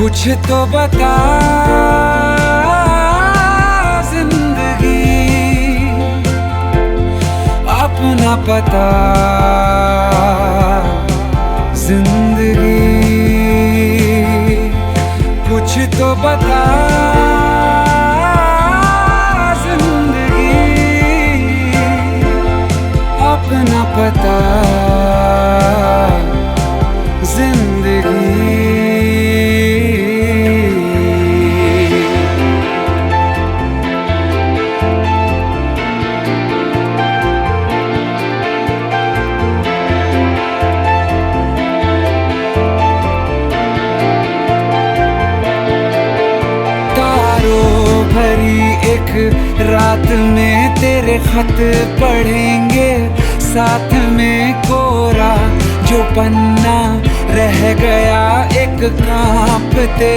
कुछ तो बता जिंदगी, अपना पता जिंदगी, कुछ तो बता जिंदगी, अपना पता जिंदगी। भरी एक रात में तेरे खत पढ़ेंगे, साथ में कोरा जो पन्ना रह गया एक कांपते